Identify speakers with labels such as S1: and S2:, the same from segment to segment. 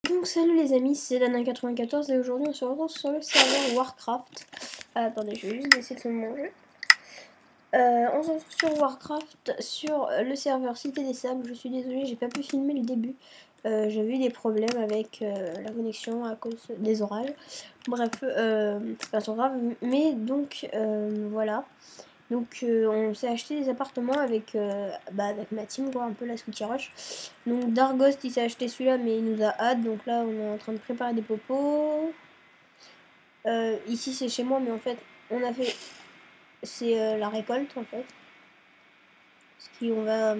S1: Donc salut les amis, c'est Dana94 et aujourd'hui on se retrouve sur le serveur Warcraft. Attendez, je vais juste essayer de me manger. On se retrouve sur Warcraft, sur le serveur Cité des Sables. Je suis désolée, j'ai pas pu filmer le début. J'avais eu des problèmes avec la connexion à cause des orages. Bref, c'est pas trop grave, mais donc voilà. Donc on s'est acheté des appartements avec ma team, quoi, un peu la Sweetie Rush. Donc Darghost il s'est acheté celui-là mais il nous a hâte, donc là on est en train de préparer des popos. Ici c'est chez moi mais en fait on a fait, c'est la récolte en fait. Parce qu'on va,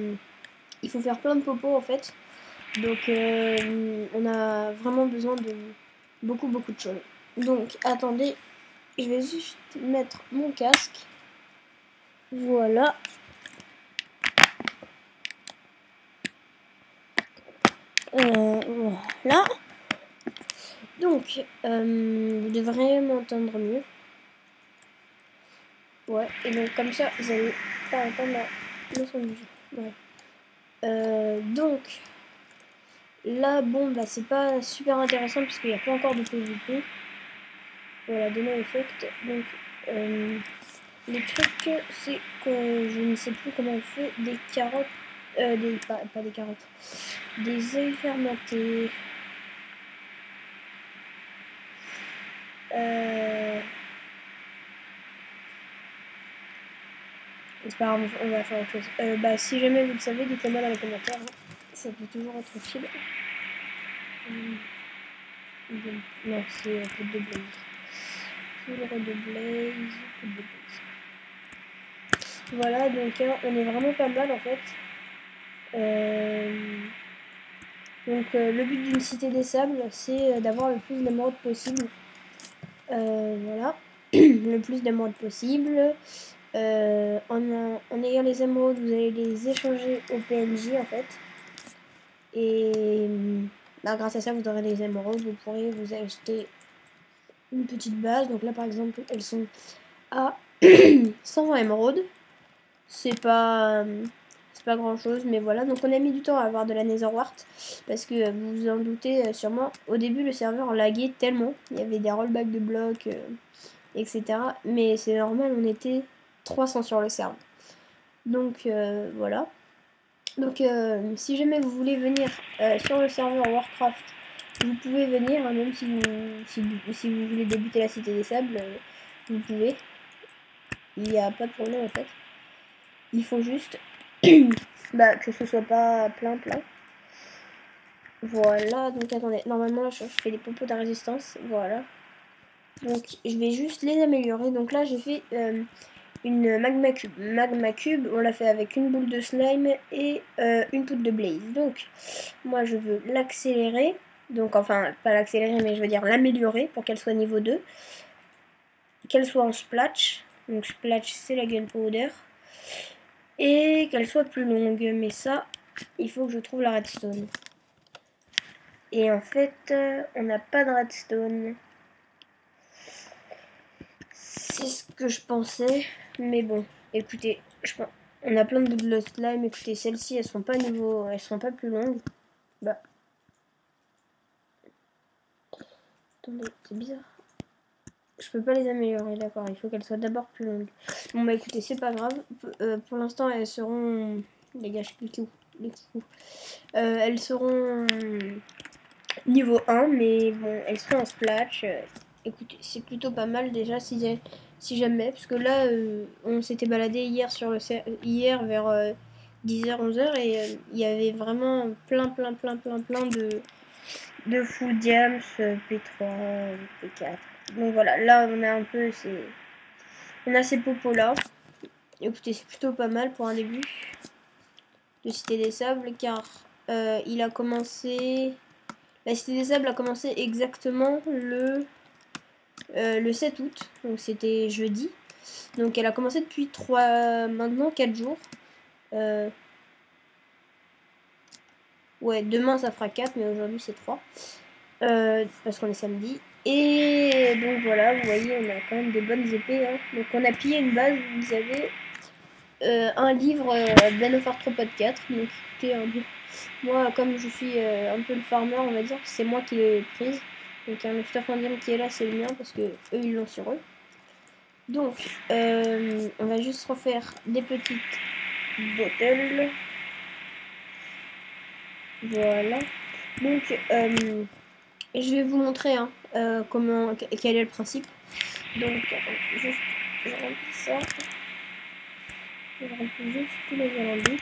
S1: il faut faire plein de popos en fait. Donc on a vraiment besoin de beaucoup de choses. Donc attendez, je vais juste mettre mon casque. Voilà. Voilà. Donc, vous devrez m'entendre mieux. Ouais, et donc comme ça, vous allez pas entendre la leçon de musique. Ouais. Donc, là, bon, bah c'est pas super intéressant parce qu'il n'y a pas encore de PVP. Voilà, Demo Effect. Donc, le truc, c'est que je ne sais plus comment on fait des carottes. Pas des carottes. Des œufs fermentés. C'est pas grave, on va faire autre chose. Si jamais vous le savez, dites-le-moi dans les commentaires. Hein. Ça peut toujours être utile. Non, c'est poudre de blaze. Poudre de blaze. Poudre de blaze. Voilà, donc on est vraiment pas mal en fait. Le but d'une cité des sables, c'est d'avoir le plus d'émeraudes possible. Voilà. Le plus d'émeraudes possible. En ayant les émeraudes, vous allez les échanger au PNJ en fait. Et grâce à ça, vous aurez des émeraudes. Vous pourrez vous acheter une petite base. Donc là, par exemple, elles sont à 120 émeraudes. C'est pas grand chose, mais voilà. Donc on a mis du temps à avoir de la Netherwart parce que vous vous en doutez sûrement. Au début, le serveur laguait tellement. Il y avait des rollbacks de blocs, etc. Mais c'est normal, on était 300 sur le serveur. Donc voilà. Donc si jamais vous voulez venir sur le serveur Warcraft, vous pouvez venir, hein, même si vous voulez débuter la Cité des Sables, vous pouvez. Il n'y a pas de problème en fait. Il faut juste que ce soit pas plein. Voilà, donc attendez, normalement là je fais des popos de résistance, voilà. Donc je vais juste les améliorer. Donc là j'ai fait une magma cube. Magma cube, on l'a fait avec une boule de slime et une poudre de blaze. Donc moi je veux l'accélérer. Donc enfin pas l'accélérer mais je veux dire l'améliorer pour qu'elle soit niveau 2. Qu'elle soit en splash. Donc splash c'est la gunpowder. Et qu'elle soit plus longue. Mais ça, il faut que je trouve la redstone. Et en fait, on n'a pas de redstone. C'est ce que je pensais. Mais bon, écoutez, on a plein de boules de slime. Écoutez, celles-ci, elles sont pas niveau, elles sont pas plus longues. Bah. Attendez, c'est bizarre. Je peux pas les améliorer, d'accord. Il faut qu'elles soient d'abord plus longues. Bon bah écoutez, c'est pas grave. Pour l'instant, elles seront... Les gars, je sais plus où. Elles seront niveau 1, mais bon, elles seront en splash. Écoutez, c'est plutôt pas mal déjà si jamais, parce que là, on s'était baladé hier vers 10h, 11h, et il y avait vraiment plein de full diams, P3, P4. Donc voilà, là on a un peu on a ces popos là. Écoutez, c'est plutôt pas mal pour un début de Cité des Sables, car il a commencé... La Cité des Sables a commencé exactement le 7 août, donc c'était jeudi. Donc elle a commencé depuis maintenant 4 jours. Ouais, demain ça fera 4, mais aujourd'hui c'est 3. Parce qu'on est samedi. Et donc voilà, vous voyez, on a quand même des bonnes épées. Hein. Donc on a pillé une base, vous avez un livre Ben of Arthropodes 4. Donc écoutez, Moi, comme je suis un peu le farmer, on va dire, c'est moi qui l'ai prise. Donc le stuff indienne qui est là, c'est le mien parce que eux ils l'ont sur eux. Donc on va juste refaire des petites bottles. Voilà. Donc je vais vous montrer hein, quel est le principe. Donc attends, juste je remplis ça. Je remplis juste tous les alambics.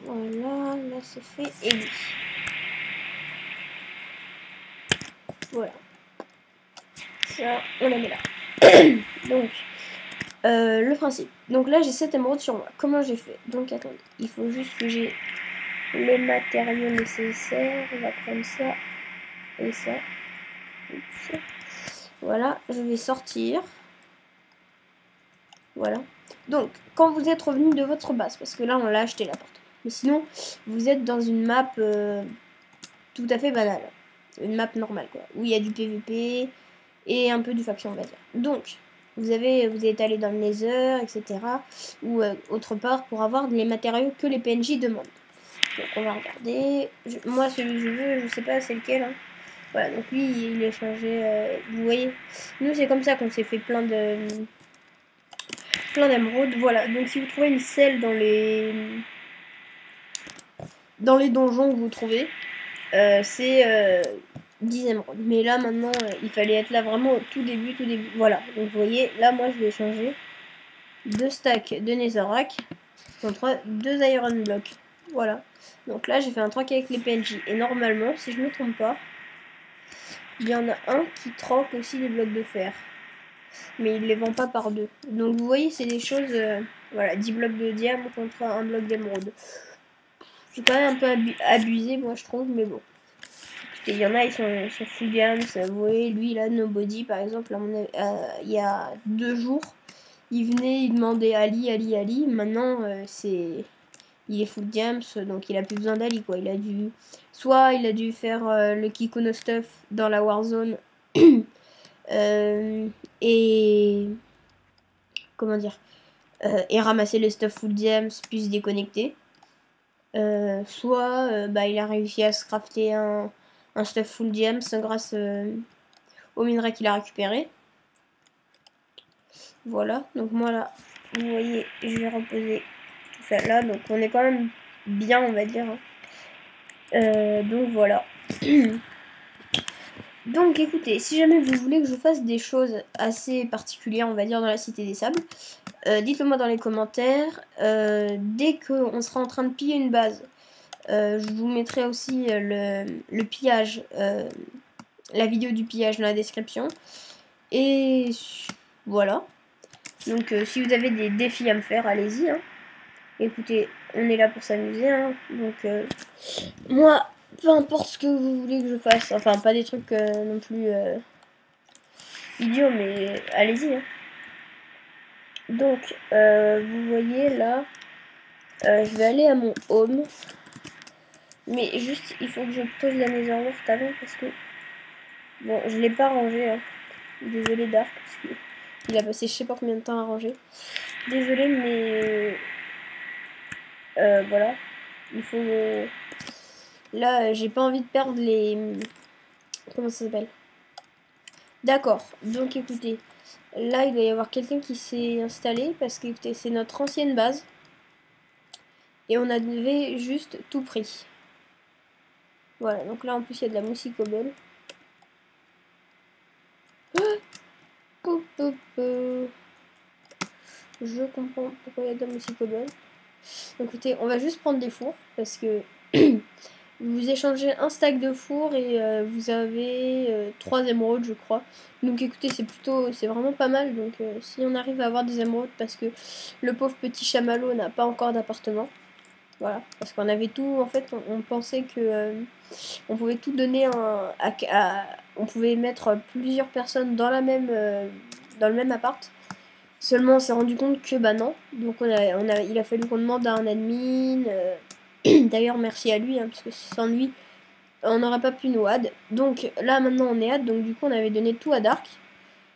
S1: Voilà, là c'est fait. Et oui. Voilà. Ça, on la met là. Donc, le principe. Donc là, j'ai 7 émeraudes sur moi. Comment j'ai fait? Donc, attendez. Il faut juste que j'ai les matériaux nécessaires. On va prendre ça et ça. Oups. Voilà, je vais sortir. Voilà. Donc, quand vous êtes revenu de votre base, parce que là, on l'a acheté la porte. Mais sinon, vous êtes dans une map tout à fait banale. Une map normale, quoi. Où il y a du PVP et un peu du faction, on va dire. Donc, vous êtes allé dans le Nether, etc. Ou autre part pour avoir les matériaux que les PNJ demandent. Donc, on va regarder. Moi, celui que je veux, je sais pas c'est lequel. Hein. Voilà, donc lui, il est changé. Vous voyez, nous, c'est comme ça qu'on s'est fait plein d'émeraudes. Voilà, donc si vous trouvez une selle dans les donjons que vous trouvez, c'est 10 émeraudes. Mais là, maintenant, il fallait être là vraiment au tout début, Voilà, donc vous voyez, là, moi, je vais changer 2 stacks de netherrack contre 2 iron blocks. Voilà. Donc là, j'ai fait un truc avec les PNJ. Et normalement, si je ne me trompe pas, il y en a un qui troque aussi les blocs de fer. Mais il les vend pas par deux. Donc vous voyez, c'est des choses... voilà, 10 blocs de diamant contre un bloc d'émeraude. C'est quand même un peu abusé, moi, je trouve, mais bon. Il y en a, ils sont full gamme. Vous voyez, lui, là, Nobody, par exemple, il y a 2 jours, il venait, il demandait Ali. Maintenant, il est full games, donc il a plus besoin d'Ali, quoi. Soit il a dû faire le Kikuno stuff dans la Warzone, et comment dire, et ramasser les stuff full diams puis se déconnecter. Soit bah, il a réussi à se crafter un stuff full diams grâce au minerai qu'il a récupéré. Voilà, donc moi là, vous voyez, je vais reposer tout ça là, donc on est quand même bien, on va dire. Donc voilà. Donc écoutez, si jamais vous voulez que je fasse des choses assez particulières, on va dire, dans la Cité des Sables, dites-le moi dans les commentaires. Dès qu'on sera en train de piller une base, je vous mettrai aussi le pillage, la vidéo du pillage dans la description. Et voilà. Donc si vous avez des défis à me faire, allez-y. Hein. Écoutez, on est là pour s'amuser. Hein. Donc moi, peu importe ce que vous voulez que je fasse. Enfin, pas des trucs non plus idiots, mais allez-y. Hein. Donc, vous voyez là, je vais aller à mon home. Mais juste, il faut que je pose la netherwort avant parce que... Bon, je l'ai pas rangé. Hein. Désolé Dark, parce qu'il a passé je sais pas combien de temps à ranger. Désolé, mais... voilà. Il faut... Là, j'ai pas envie de perdre les... Comment ça s'appelle? D'accord. Donc, écoutez. Là, il doit y avoir quelqu'un qui s'est installé parce que, écoutez, c'est notre ancienne base. Et on avait juste tout pris. Voilà, donc là, en plus, il y a de la mousse cobble. Je comprends pourquoi il y a de la mousse cobble. Donc, écoutez, on va juste prendre des fours parce que vous échangez un stack de four et vous avez 3 émeraudes, je crois. Donc, écoutez, c'est vraiment pas mal. Donc, si on arrive à avoir des émeraudes parce que le pauvre petit chamallow n'a pas encore d'appartement. Voilà, parce qu'on avait tout, en fait, on pensait que on pouvait tout donner on pouvait mettre plusieurs personnes dans dans le même appart. Seulement, on s'est rendu compte que bah non. Donc, il a fallu qu'on demande à un admin. D'ailleurs, merci à lui, hein, parce que sans lui, on n'aurait pas pu nous add. Donc là, maintenant, on est add. Donc, du coup, on avait donné tout à Dark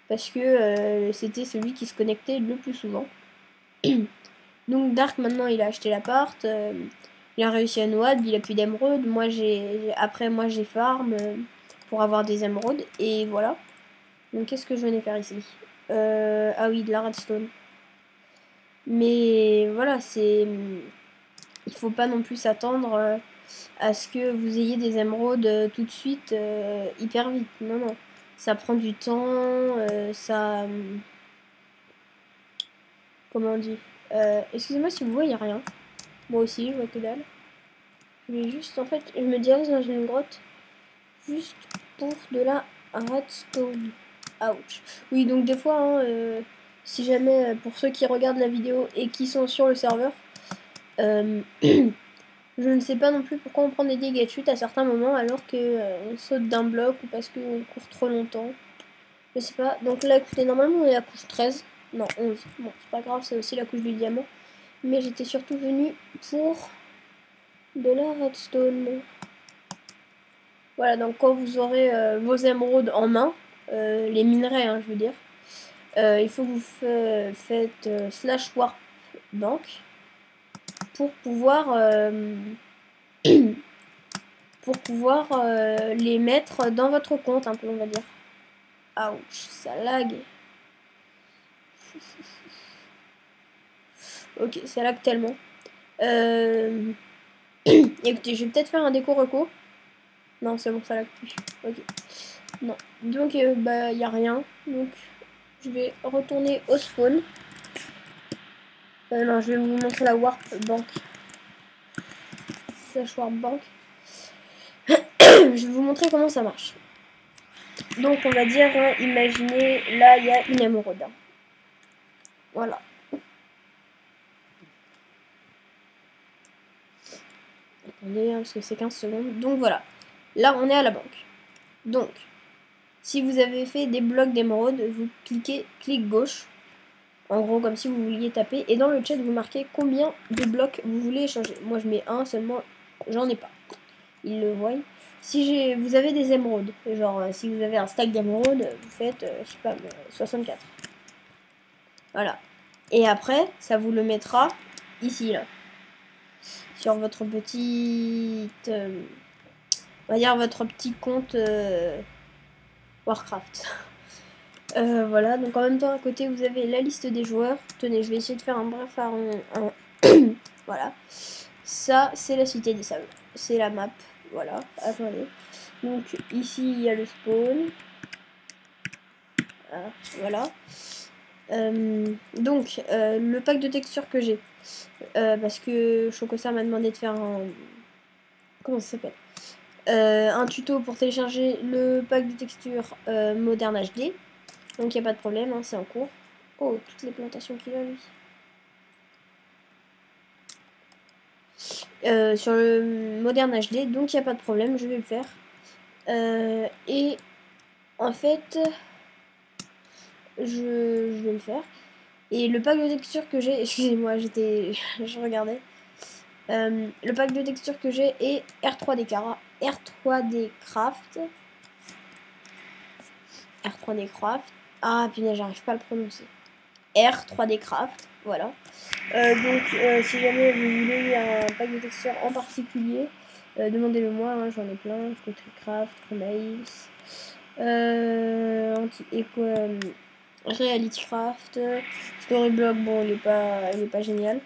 S1: parce que c'était celui qui se connectait le plus souvent. Donc Dark maintenant il a acheté l'appart, il a réussi à Noad, il a plus d'émeraude. Moi j'ai farm pour avoir des émeraudes et voilà. Donc qu'est-ce que je venais faire ici? Ah oui, de la redstone. Mais voilà, il faut pas non plus s'attendre à ce que vous ayez des émeraudes tout de suite hyper vite. Non, non. Ça prend du temps, ça... Comment on dit? Excusez-moi si vous voyez rien. Moi aussi, je vois que dalle. Je vais juste, en fait, je me dirige dans une grotte juste pour de la redstone. Ouch. Oui, donc des fois, hein, si jamais, pour ceux qui regardent la vidéo et qui sont sur le serveur, je ne sais pas non plus pourquoi on prend des dégâts de chute à certains moments alors que on saute d'un bloc ou parce qu'on court trop longtemps. Je sais pas. Donc là, écoutez, normalement on est à la couche 13. Non, 11. Bon, c'est pas grave, c'est aussi la couche du diamant. Mais j'étais surtout venue pour de la redstone. Voilà, donc quand vous aurez vos émeraudes en main, les minerais, hein, je veux dire, il faut que vous faites slash warp bank pour pouvoir les mettre dans votre compte un peu, on va dire. Ouch, ça lag. Ok, ça lag tellement. Écoutez, je vais peut-être faire un déco reco. Non, c'est bon, ça lag plus. Ok. Non. Donc, bah, y a rien. Donc, je vais retourner au spawn. Non, je vais vous montrer la warp bank. Slash warp bank. Je vais vous montrer comment ça marche. Donc, on va dire, imaginez, là, il y a une émeraude. Voilà. Attendez, parce que c'est 15 secondes. Donc, voilà. Là, on est à la banque. Donc, si vous avez fait des blocs d'émeraude, vous cliquez clic gauche. En gros, comme si vous vouliez taper. Et dans le chat, vous marquez combien de blocs vous voulez échanger. Moi, je mets un seulement. J'en ai pas. Ils le voient. Si vous avez des émeraudes, genre si vous avez un stack d'émeraudes, vous faites, je sais pas, 64. Voilà. Et après, ça vous le mettra ici, là. Sur votre petite... on va dire votre petit compte Warcraft. Voilà, donc en même temps, à côté, vous avez la liste des joueurs. Tenez, je vais essayer de faire un bref voilà. Ça, c'est la cité des sables. C'est la map. Voilà, attendez. Donc, ici, il y a le spawn. Voilà. Donc, le pack de textures que j'ai. Parce que Chocosa m'a demandé de faire un... Comment ça s'appelle un tuto pour télécharger le pack de textures Modern HD. Donc, il n'y a pas de problème, hein, c'est en cours. Oh, toutes les plantations qu'il a, lui. Sur le Modern HD, donc il n'y a pas de problème, je vais le faire. Et en fait, je vais le faire. Et le pack de texture que j'ai, excusez-moi, je regardais. Le pack de texture que j'ai est R3D Craft. R3D Craft. Ah, punaise, j'arrive pas à le prononcer. R3D Craft, voilà. Donc, si jamais vous voulez un pack de texture en particulier, demandez-le moi, hein, j'en ai plein. Craft, Chromails, Reality Craft, Storyblock, bon, il est pas génial.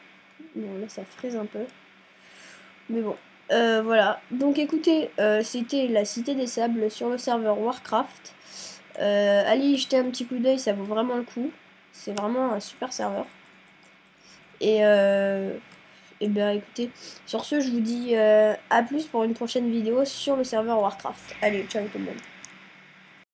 S1: Bon, là, ça frise un peu. Mais bon, voilà. Donc, écoutez, c'était la Cité des Sables sur le serveur Warcraft. Allez y jeter un petit coup d'œil, ça vaut vraiment le coup. C'est vraiment un super serveur. Et bien écoutez, sur ce, je vous dis à plus pour une prochaine vidéo sur le serveur Warcraft. Allez, ciao tout le monde.